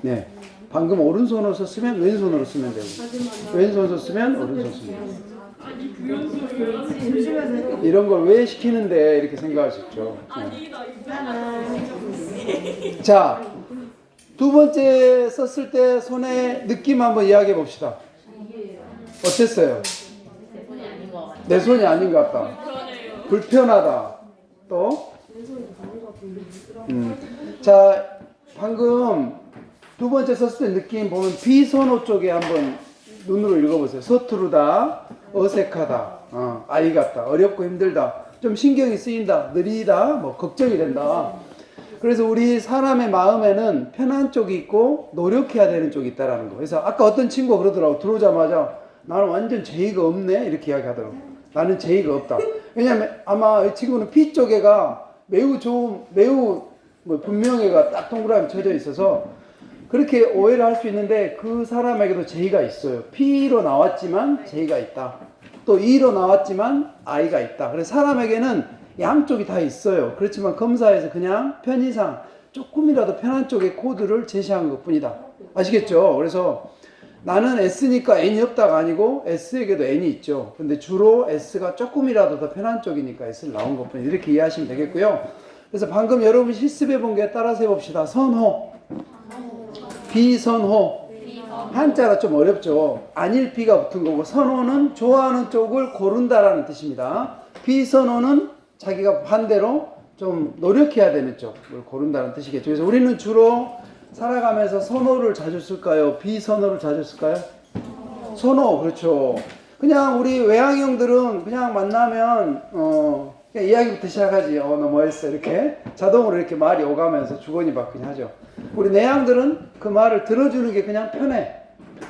네. 방금 오른손으로 썼으면 왼손으로 쓰면 되고, 왼손으로 쓰면 오른손 쓰면 되고. 이런 걸 왜 시키는데 이렇게 생각할 수 있죠. 자, 두 번째 썼을 때 손의 느낌 한번 이야기해 봅시다. 어땠어요? 내 손이 아닌 것 같다. 불편하다. 또? 자, 방금 두 번째 썼을 때 느낌 보면 비선호 쪽에 한번 눈으로 읽어보세요. 서투르다, 어색하다, 아이 같다, 어렵고 힘들다, 좀 신경이 쓰인다, 느리다, 뭐 걱정이 된다. 그래서 우리 사람의 마음에는 편한 쪽이 있고 노력해야 되는 쪽이 있다라는 거. 그래서 아까 어떤 친구가 그러더라고. 들어오자마자 나는 완전 제의가 없네 이렇게 이야기하더라고. 나는 제의가 없다. 왜냐하면 아마 이 친구는 P 쪽에가 매우 좋은, 매우 뭐 분명히가 딱 동그라미 쳐져 있어서 그렇게 오해를 할 수 있는데 그 사람에게도 제의가 있어요. P로 나왔지만 제의가 있다. 또 E로 나왔지만 I가 있다. 그래서 사람에게는 양쪽이 다 있어요. 그렇지만 검사에서 그냥 편의상 조금이라도 편한 쪽의 코드를 제시한 것 뿐이다. 아시겠죠? 그래서 나는 S니까 N이 없다가 아니고 S에게도 N이 있죠. 근데 주로 S가 조금이라도 더 편한 쪽이니까 S를 나온 것 뿐이다. 이렇게 이해하시면 되겠고요. 그래서 방금 여러분 실습해 본 게 따라서 해봅시다. 선호, 비선호. 한자가 좀 어렵죠. 아닐 비가 붙은 거고, 선호는 좋아하는 쪽을 고른다라는 뜻입니다. 비선호는 자기가 반대로 좀 노력해야 되는 쪽을 고른다는 뜻이겠죠. 그래서 우리는 주로 살아가면서 선호를 자주 쓸까요? 비선호를 자주 쓸까요? 선호, 그렇죠. 그냥 우리 외향형들은 그냥 만나면 그냥 이야기부터 시작하지. 너 뭐 했어? 이렇게 자동으로 이렇게 말이 오가면서 주거니 받거니 하죠. 우리 내향들은 그 말을 들어주는 게 그냥 편해.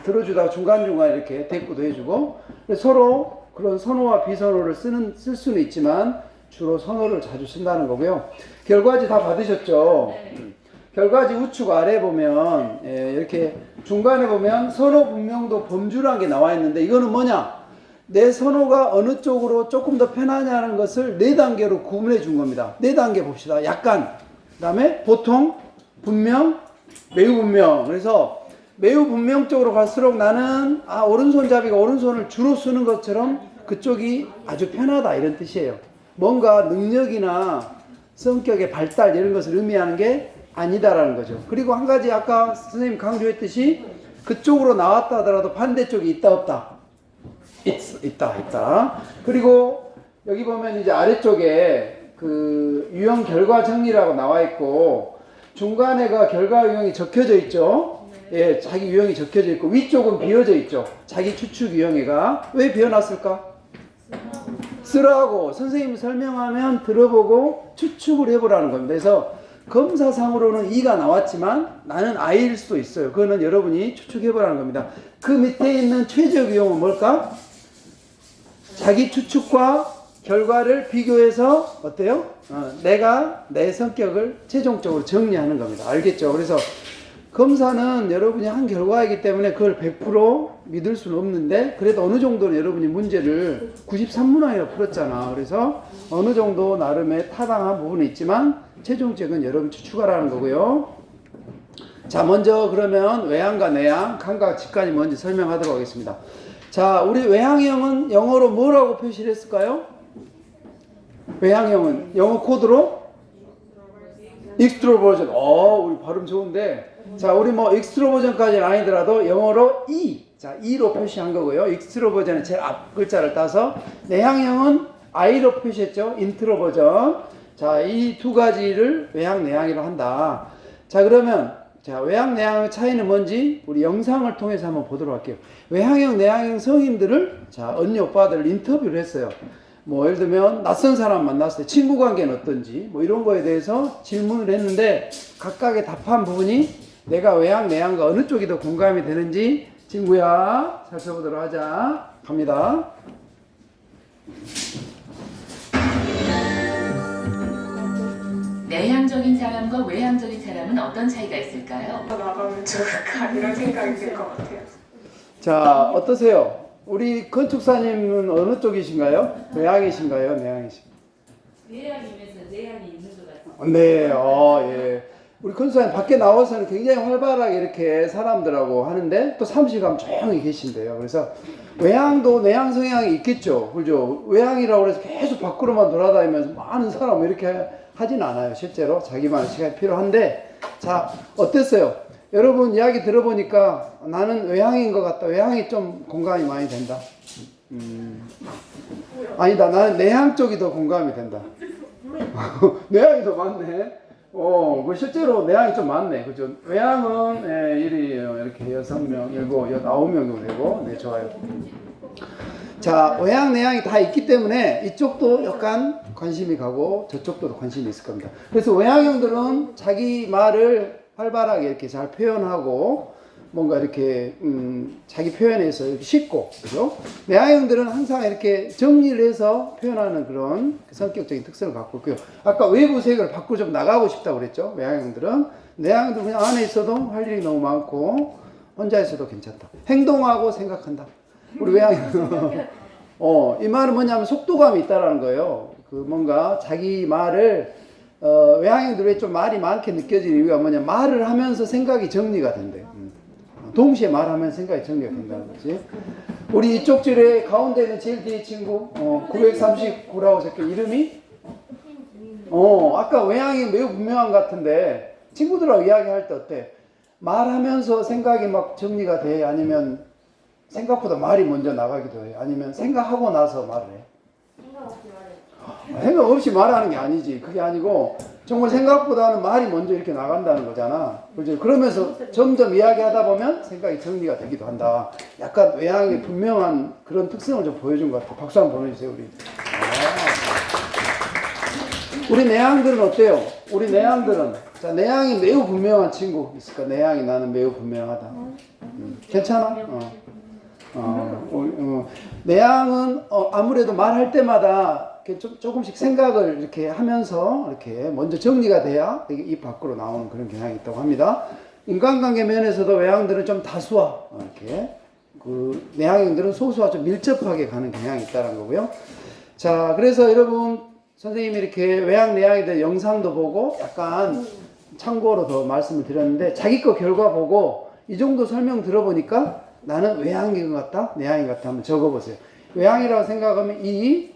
들어주다가 중간중간 이렇게 대꾸도 해주고. 서로 그런 선호와 비선호를 쓸 수는 있지만 주로 선호를 자주 쓴다는 거고요. 결과지 다 받으셨죠? 결과지 우측 아래 보면 이렇게 중간에 보면 선호 분명도 범주라는 게 나와 있는데 이거는 뭐냐? 내 선호가 어느 쪽으로 조금 더 편하냐는 것을 4단계로 구분해 준 겁니다. 4단계 봅시다. 약간, 그 다음에 보통, 분명, 매우 분명. 그래서 매우 분명적으로 갈수록 나는 오른손잡이가 오른손을 주로 쓰는 것처럼 그쪽이 아주 편하다 이런 뜻이에요. 뭔가 능력이나 성격의 발달 이런 것을 의미하는 게 아니다라는 거죠. 그리고 한 가지 아까 선생님 강조했듯이 그쪽으로 나왔다 하더라도 반대쪽이 있다 없다? 있다. 그리고 여기 보면 이제 아래쪽에 그 유형 결과 정리라고 나와 있고 중간에가 결과 유형이 적혀져 있죠. 예, 자기 유형이 적혀져 있고 위쪽은 비어져 있죠. 자기 추측 유형애가 왜 비어놨을까? 쓰라고 선생님이 설명하면 들어보고 추측을 해보라는 겁니다. 그래서 검사상으로는 E가 나왔지만 나는 I일 수도 있어요. 그거는 여러분이 추측해보라는 겁니다. 그 밑에 있는 최적 유형은 뭘까? 자기 추측과 결과를 비교해서 어때요? 내가 내 성격을 최종적으로 정리하는 겁니다. 알겠죠? 그래서 검사는 여러분이 한 결과이기 때문에 그걸 100% 믿을 수는 없는데 그래도 어느 정도는 여러분이 문제를 93문항이나 풀었잖아. 그래서 어느 정도 나름의 타당한 부분이 있지만 최종적은 여러분 추측하라는 거고요. 자, 먼저 그러면 외향과 내향, 감각, 직관이 뭔지 설명하도록 하겠습니다. 자, 우리 외향형은 영어로 뭐라고 표시를 했을까요? 외향형은 영어 코드로 extroversion. 우리 발음 좋은데. 자, 우리 뭐 extroversion까지는 아니더라도 영어로 E. 자, E로 표시한 거고요. extroversion은 제일 앞 글자를 따서 내향형은 I로 표시했죠. introversion. 자, 이 두 가지를 외향, 내향으로 한다. 자, 그러면 자, 외향, 내향의 차이는 뭔지 우리 영상을 통해서 한번 보도록 할게요. 외향형, 내향형 성인들을 자, 언니, 오빠들 인터뷰를 했어요. 뭐 예를 들면 낯선 사람 만났을 때 친구 관계는 어떤지 뭐 이런 거에 대해서 질문을 했는데 각각의 답한 부분이 내가 외향, 내향과 어느 쪽이 더 공감이 되는지 친구야 살펴보도록 하자. 갑니다. 내향적인 사람과 외향적인 사람은 어떤 차이가 있을까요? 나가면 좋을까 이런 생각이 들 것 같아요. 자, 어떠세요? 우리 건축사님은 어느 쪽이신가요? 외향이신가요? 내향이신가요? 내향이면서 내향이 있는 것 같아요. 네, 예. 우리 권사님 밖에 나와서는 굉장히 활발하게 이렇게 사람들하고 하는데 또 사무실 가면 조용히 계신대요. 그래서 외향도 내향 성향이 있겠죠. 그죠? 외향이라고 해서 계속 밖으로만 돌아다니면서 많은 사람 이렇게 하진 않아요. 실제로 자기만의 시간이 필요한데, 자, 어땠어요? 여러분 이야기 들어보니까 나는 외향인 것 같다. 외향이 좀 공감이 많이 된다. 아니다. 나는 내향 쪽이 더 공감이 된다. 내향이 더 많네. 그 실제로 내향이 좀 많네. 그죠? 외향은, 예, 이렇게 6명, 7, 9명 정도 되고, 네, 좋아요. 자, 외향, 내향이 다 있기 때문에 이쪽도 약간 관심이 가고 저쪽도 관심이 있을 겁니다. 그래서 외향형들은 자기 말을 활발하게 이렇게 잘 표현하고, 뭔가 이렇게 자기 표현에서 이렇게 쉽고, 그죠? 내향형들은 항상 이렇게 정리를 해서 표현하는 그런 성격적인 특성을 갖고 있고요. 아까 외부 세계를 밖으로 좀 나가고 싶다고 그랬죠? 외향형들은. 내향형들은 그냥 안에 있어도 할 일이 너무 많고 혼자 있어도 괜찮다. 행동하고 생각한다. 우리 외향형. 이 말은 뭐냐면 속도감이 있다라는 거예요. 그 뭔가 자기 말을 외향형들이 좀 말이 많게 느껴지는 이유가 뭐냐, 말을 하면서 생각이 정리가 된대요. 동시에 말하면 생각이 정리가 된다는 거지. 우리 이쪽 줄에 가운데 있는 제일 뒤에 친구, 939라고 적혀 이름이? 아까 외향이 매우 분명한 것 같은데, 친구들하고 이야기할 때 어때? 말하면서 생각이 막 정리가 돼? 아니면 생각보다 말이 먼저 나가기도 해? 아니면 생각하고 나서 말을 해? 생각 없이 말하는 게 아니지. 그게 아니고 정말 생각보다는 말이 먼저 이렇게 나간다는 거잖아. 그죠? 그러면서 점점 이야기하다 보면 생각이 정리가 되기도 한다. 약간 외향의 분명한 그런 특성을 좀 보여준 것 같아. 박수 한번 보내주세요, 우리. 우리 내향들은 어때요? 우리 내향들은, 자, 내향이 매우 분명한 친구 있을까? 내향이 나는 매우 분명하다. 괜찮아? 내향은 아무래도 말할 때마다 조금씩 생각을 이렇게 하면서 이렇게 먼저 정리가 돼야 입 밖으로 나오는 그런 경향이 있다고 합니다. 인간관계 면에서도 외향들은 좀 다수와 이렇게, 그 내향형들은 소수와 좀 밀접하게 가는 경향이 있다는 거고요. 자, 그래서 여러분 선생님이 이렇게 외향 내향에 대한 영상도 보고 약간 참고로 더 말씀을 드렸는데, 자기 거 결과 보고 이 정도 설명 들어보니까 나는 외향인 것 같다, 내향인 것 같다 한번 적어보세요. 외향이라고 생각하면 이,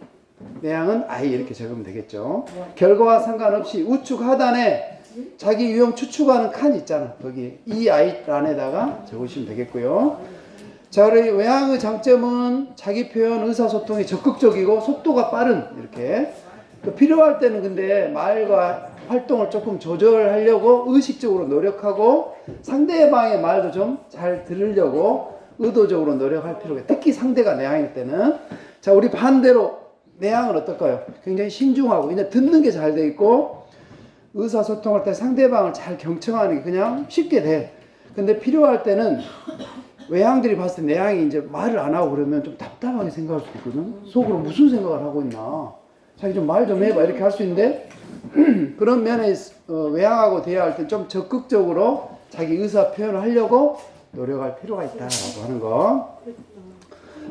내향은 I 이렇게 적으면 되겠죠. 결과와 상관없이 우측 하단에 자기 유형 추측하는 칸 있잖아. 거기 이 I란에다가 적으시면 되겠고요. 자, 우리 외향의 장점은 자기 표현, 의사소통이 적극적이고 속도가 빠른, 이렇게. 필요할 때는 근데 말과 활동을 조금 조절하려고 의식적으로 노력하고 상대방의 말도 좀 잘 들으려고 의도적으로 노력할 필요가 있어요. 특히 상대가 내향일 때는. 자, 우리 반대로 내향은 어떨까요? 굉장히 신중하고 이제 듣는 게 잘 돼 있고 의사소통할 때 상대방을 잘 경청하는 게 그냥 쉽게 돼. 근데 필요할 때는 외향들이 봤을 때 내향이 이제 말을 안 하고 그러면 좀 답답하게 생각할 수도 있거든. 속으로 무슨 생각을 하고 있나, 자기 좀 말 좀 해봐, 이렇게 할 수 있는데 그런 면에 외향하고 대화할 때 좀 적극적으로 자기 의사 표현을 하려고 노력할 필요가 있다라고 하는 거.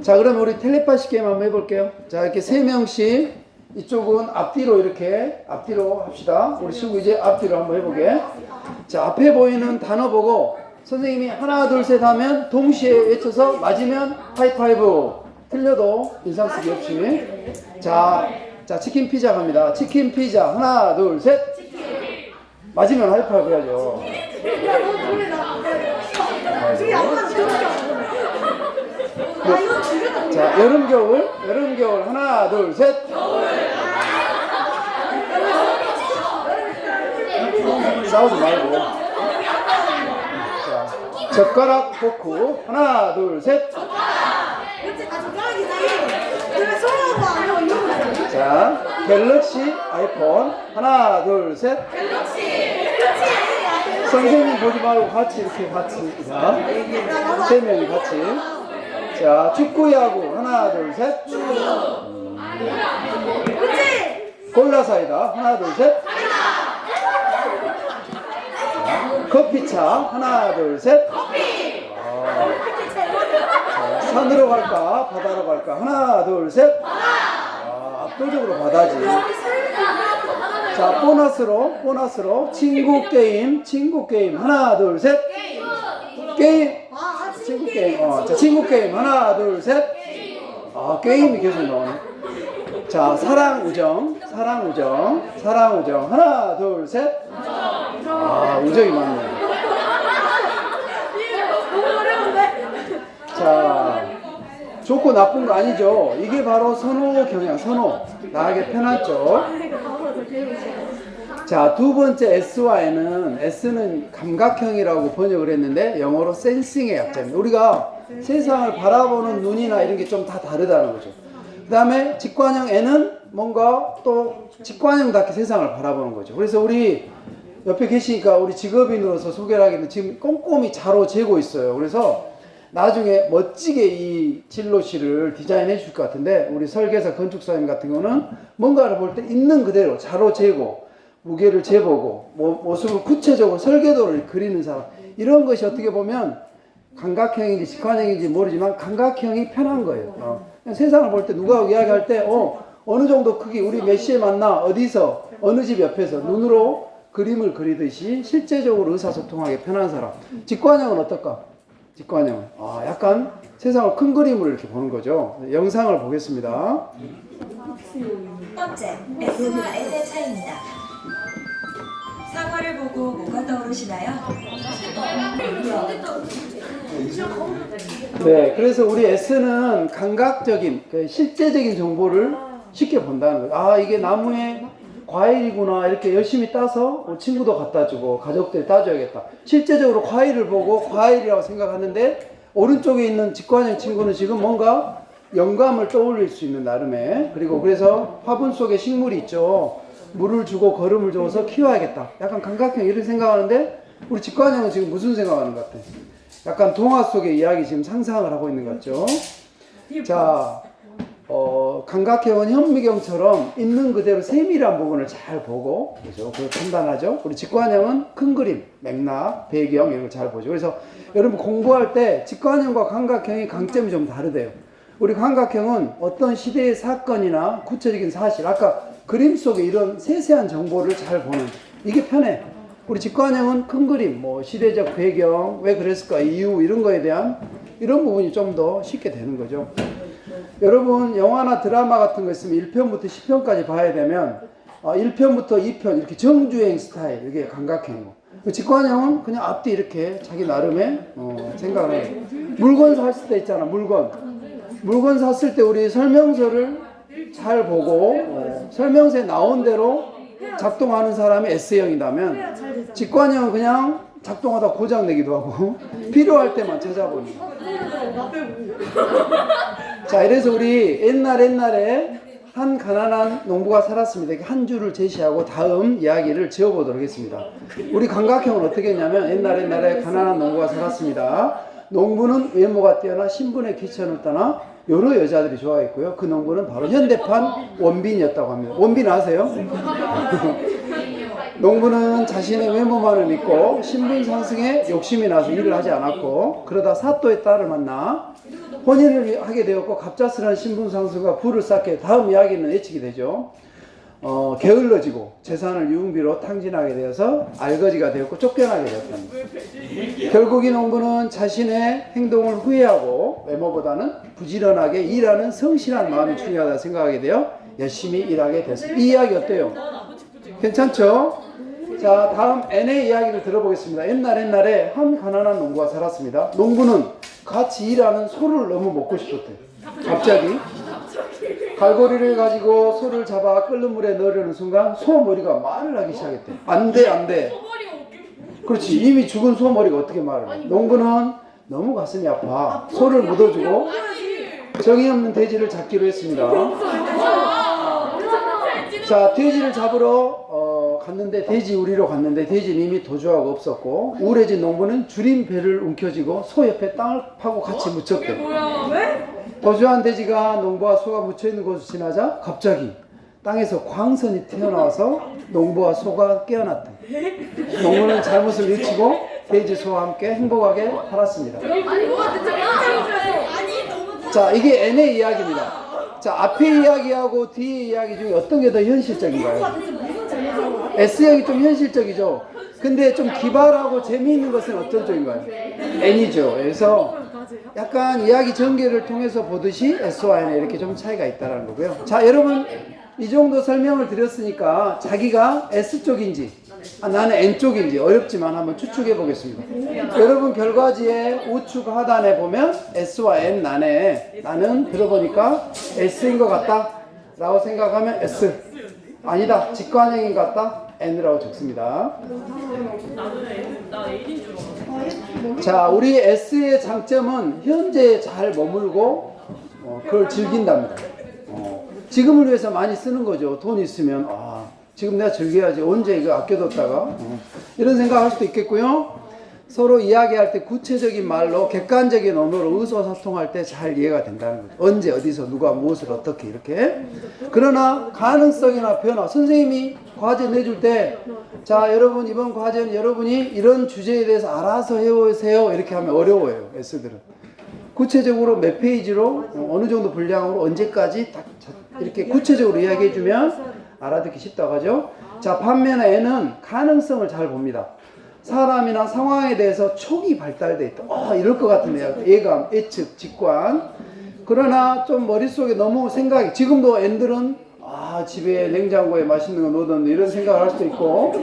자, 그럼 우리 텔레파시 게임 한번 해볼게요. 자, 이렇게 3명씩 이쪽은 앞뒤로 이렇게 앞뒤로 합시다. 우리 친구 이제 앞뒤로 한번 해보게. 자, 앞에 보이는 단어 보고 선생님이 하나 둘 셋 하면 동시에 외쳐서 맞으면 하이파이브, 틀려도 인상 쓰기 없이. 자, 치킨 피자 갑니다. 치킨 피자 하나 둘 셋. 맞으면 하이파이브 해야죠. 자, 여름 겨울 하나 둘 셋. 싸우지 말고. 자, 젓가락 포크 하나 둘 셋. 자, 갤럭시 아이폰 하나 둘 셋. 선생님 보지 말고 같이 이렇게 같이. 자, 3명이 같이. 자, 축구 야구 하나 둘 셋. 콜라 사이다 하나 둘 셋. 커피차 하나 둘 셋. 자, 산으로 갈까 바다로 갈까 하나 둘 셋. 압도적으로 바다지. 자, 보너스로 친구 게임 하나 둘 셋. 게임. 친구 게임. 자, 친구 게임 하나 둘 셋. 아, 게임이 계속 나오네. 자, 사랑 우정 하나 둘 셋. 아, 우정이 많네. 자, 좋고 나쁜 거 아니죠. 이게 바로 선호 경향, 나에게 편한 쪽. 자, 두 번째 S와 S는 감각형이라고 번역을 했는데 영어로 센싱의 약자입니다. 우리가 세상을 바라보는 눈이나 이런 게 좀 다 다르다는 거죠. 그 다음에 직관형 N은 뭔가 또 직관형답게 세상을 바라보는 거죠. 그래서 우리 옆에 계시니까 우리 직업인으로서 소개를 하겠는데 지금 꼼꼼히 자로 재고 있어요. 그래서 나중에 멋지게 이 진로실을 디자인해 줄 것 같은데 우리 설계사 건축사님 같은 경우는 뭔가를 볼 때 있는 그대로 자로 재고 무게를 재보고 모습을 구체적으로 설계도를 그리는 사람, 이런 것이 어떻게 보면 감각형인지 직관형인지 모르지만 감각형이 편한 거예요. 세상을 볼 때 누가 이야기할 때 어느 정도 크기, 우리 몇 시에 만나, 어디서, 어느 집 옆에서 눈으로 그림을 그리듯이 실제적으로 의사소통하기 편한 사람. 직관형은 어떨까? 직관형. 약간 세상을 큰 그림으로 이렇게 보는 거죠. 영상을 보겠습니다. 첫 번째, S와 N의 차이입니다. 사과를 보고 뭐가 떠오르시나요? 네, 그래서 우리 S는 감각적인, 실제적인 정보를 쉽게 본다는 거예요. 이게 나무에 과일이구나, 이렇게 열심히 따서 친구도 갖다 주고 가족들 따줘야겠다. 실제적으로 과일을 보고 과일이라고 생각하는데 오른쪽에 있는 직관형 친구는 지금 뭔가 영감을 떠올릴 수 있는 나름의, 그리고 그래서 화분 속에 식물이 있죠. 물을 주고 거름을 줘서 키워야겠다. 약간 감각형 이렇게 생각하는데 우리 직관형은 지금 무슨 생각하는 것 같아요? 약간 동화 속의 이야기 지금 상상을 하고 있는 것 같죠? 자, 감각형은 현미경처럼 있는 그대로 세밀한 부분을 잘 보고, 그죠? 그걸 판단하죠? 우리 직관형은 큰 그림, 맥락, 배경 이런 걸 잘 보죠. 그래서 여러분 공부할 때 직관형과 감각형의 강점이 좀 다르대요. 우리 감각형은 어떤 시대의 사건이나 구체적인 사실, 아까 그림 속에 이런 세세한 정보를 잘 보는, 이게 편해. 우리 직관형은 큰 그림, 시대적 배경, 왜 그랬을까, 이유, 이런 거에 대한 이런 부분이 좀 더 쉽게 되는 거죠. 여러분, 영화나 드라마 같은 거 있으면 1편부터 10편까지 봐야 되면 1편부터 2편 이렇게 정주행 스타일, 이게 감각형이고, 직관형은 그냥 앞뒤 이렇게 자기 나름의 생각을 해요. 물건 샀을 때 있잖아, 물건 샀을 때 우리 설명서를 잘 보고 설명서에 나온 대로 작동하는 사람이 S형이라면 직관형은 그냥 작동하다 고장내기도 하고 필요할 때만 찾아보는. 자, 이래서 우리 옛날에 한 가난한 농부가 살았습니다. 이렇게 한 줄을 제시하고 다음 이야기를 지어보도록 하겠습니다. 우리 감각형은 어떻게 했냐면 옛날에 가난한 농부가 살았습니다. 농부는 외모가 뛰어나 신분의 귀천을 떠나 여러 여자들이 좋아했고요. 그 농부는 바로 현대판 원빈이었다고 합니다. 원빈 아세요? 농부는 자신의 외모만을 믿고 신분 상승에 욕심이 나서 일을 하지 않았고, 그러다 사또의 딸을 만나 혼인을 하게 되었고, 갑작스러운 신분 상승과 부를 쌓게, 다음 이야기는 예측이 되죠. 게을러지고 재산을 유흥비로 탕진하게 되어서 알거지가 되었고 쫓겨나게 되었답니다. 결국 이 농부는 자신의 행동을 후회하고 외모보다는 부지런하게 일하는 성실한 마음이 중요하다 생각하게 되어 열심히 일하게 됐습니다. 이 이야기 어때요? 괜찮죠? 자, 다음 N의 이야기를 들어보겠습니다. 옛날에 한 가난한 농부가 살았습니다. 농부는 같이 일하는 소를 너무 먹고 싶었대요. 갑자기 갈고리를 가지고 소를 잡아 끓는 물에 넣으려는 순간 소 머리가 말을 하기 시작했대. 안 돼. 그렇지, 이미 죽은 소 머리가 어떻게 말을 해. 농부는 너무 가슴이 아파 소를 묻어주고 정이 없는 돼지를 잡기로 했습니다. 자, 돼지를 잡으러 갔는데, 돼지 우리로 갔는데 돼지는 이미 도주하고 없었고, 우울해진 농부는 줄인 배를 움켜쥐고 소 옆에 땅을 파고 같이 묻혔대. 도주한 돼지가 농부와 소가 묻혀있는 곳을 지나자 갑자기 땅에서 광선이 튀어나와서 농부와 소가 깨어났다. 농부는 잘못을 일치고 돼지, 소와 함께 행복하게 살았습니다. 자, 이게 N의 이야기입니다. 자, 앞의 이야기하고 뒤의 이야기 중에 어떤 게 더 현실적인가요? S형이 좀 현실적이죠. 근데 좀 기발하고 재미있는 것은 어떤 쪽인가요? N이죠. 그래서 약간 이야기 전개를 통해서 보듯이 S와 N에 이렇게 좀 차이가 있다는 거고요. 자, 여러분 이 정도 설명을 드렸으니까 자기가 S 쪽인지 나는 N 쪽인지 어렵지만 한번 추측해 보겠습니다. 여러분 결과지의 우측 하단에 보면 S와 N 나는 들어보니까 S인 것 같다 라고 생각하면 S, 아니다 직관형인 것 같다 N이라고 적습니다. 자, 우리 S의 장점은 현재에 잘 머물고 그걸 즐긴답니다. 지금을 위해서 많이 쓰는 거죠. 돈 있으면 지금 내가 즐겨야지, 언제 이거 아껴뒀다가 이런 생각할 수도 있겠고요. 서로 이야기할 때 구체적인 말로 객관적인 언어로 의사소통할 때 잘 이해가 된다는 거죠. 언제 어디서 누가 무엇을 어떻게 이렇게. 그러나 가능성이나 변화, 선생님이 과제 내줄 때 자 여러분 이번 과제는 여러분이 이런 주제에 대해서 알아서 해오세요 이렇게 하면 어려워요. S들은 구체적으로 몇 페이지로 어느 정도 분량으로 언제까지 딱 이렇게 구체적으로 이야기해 주면 알아듣기 쉽다고 하죠. 자, 반면에 N은 가능성을 잘 봅니다. 사람이나 상황에 대해서 촉이 발달돼 있다. 이럴 것 같은 예감, 예측, 직관. 그러나 좀 머릿속에 너무 생각이, 지금도 N들은 집에 냉장고에 맛있는 거 넣어뒀는데 이런 생각을 할 수도 있고,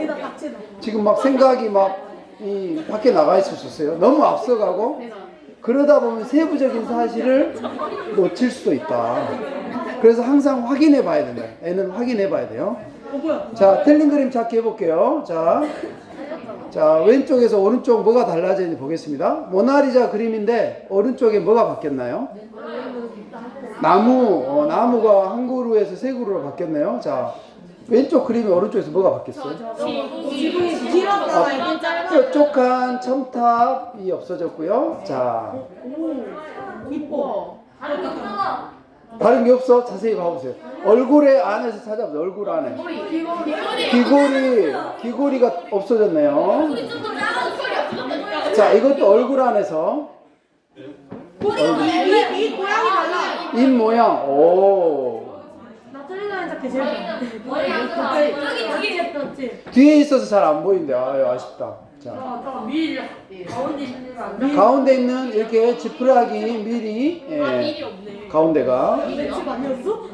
지금 막 생각이 밖에 나가 있을 수 있어요. 너무 앞서가고, 그러다 보면 세부적인 사실을 놓칠 수도 있다. 그래서 항상 확인해 봐야 된다. N은 확인해 봐야 돼요. 자, 틀린 그림 찾기 해볼게요. 자, 왼쪽에서 오른쪽 뭐가 달라졌는지 보겠습니다. 모나리자 그림인데 오른쪽에 뭐가 바뀌었나요? 나무가 한 그루에서 세 그루로 바뀌었네요. 자, 왼쪽 그림이 오른쪽에서 뭐가 바뀌었어요? 뾰족한 첨탑이 없어졌고요. 자, 다른 게 없어? 자세히 봐보세요. 얼굴의 안에서 찾아보세요. 얼굴 안에 귀고리가 없어졌네요. 자, 이것도 얼굴 안에서 이 모양이 달라. 입 모양. 나 틀리다는 척해 제일 저기 뒤에 있어서 잘 안 보이는데 아쉽다. 자, 가운데 있는 이렇게 지푸라기 밀이 밀이 없네. 가운데가 내 집 아니었어?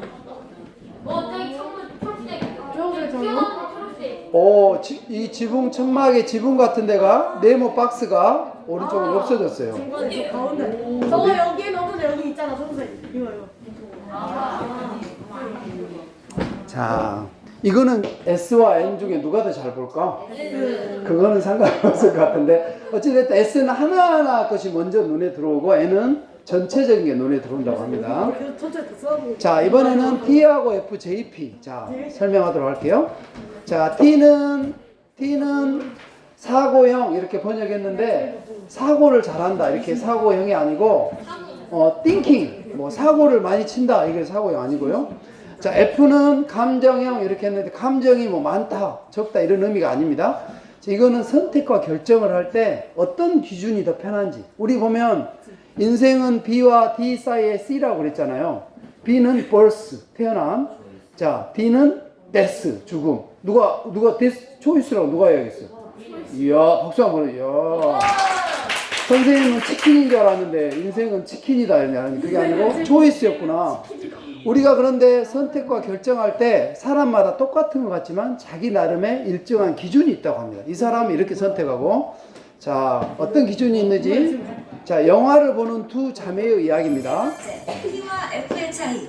이 지붕 천막의 지붕 같은 데가 네모 박스가 오른쪽으로 없어졌어요. 저 가운데. 저거 여기에 넣어서 여기 있잖아, 선생님. 이거. 자, 이거는 S와 N 중에 누가 더 잘 볼까? 그거는 상관없을 것 같은데 어찌됐든 S는 하나하나 것이 먼저 눈에 들어오고 N은 전체적인 게 눈에 들어온다고 합니다. 자, 이번에는 T하고 F, JP. 자, 설명하도록 할게요. 자, T는 사고형 이렇게 번역했는데 사고를 잘한다 이렇게 사고형이 아니고 thinking 사고를 많이 친다 이게 사고형 아니고요. 자, F는 감정형 이렇게 했는데 감정이 많다 적다 이런 의미가 아닙니다. 자, 이거는 선택과 결정을 할 때 어떤 기준이 더 편한지. 우리 보면 인생은 B와 D 사이에 C라고 그랬잖아요. B는 birth 태어남. 자, D는 death 죽음. 누가 death 초이스라고 누가 해야겠어요? 이야, 박수 한번 해. 이야. 선생님은 치킨인 줄 알았는데 인생은 치킨이다. 그게 아니고 초이스였구나. 우리가 그런데 선택과 결정할 때 사람마다 똑같은 것 같지만 자기 나름의 일정한 기준이 있다고 합니다. 이 사람은 이렇게 선택하고, 자, 어떤 기준이 있는지. 자, 영화를 보는 두 자매의 이야기입니다. T와 F의 차이.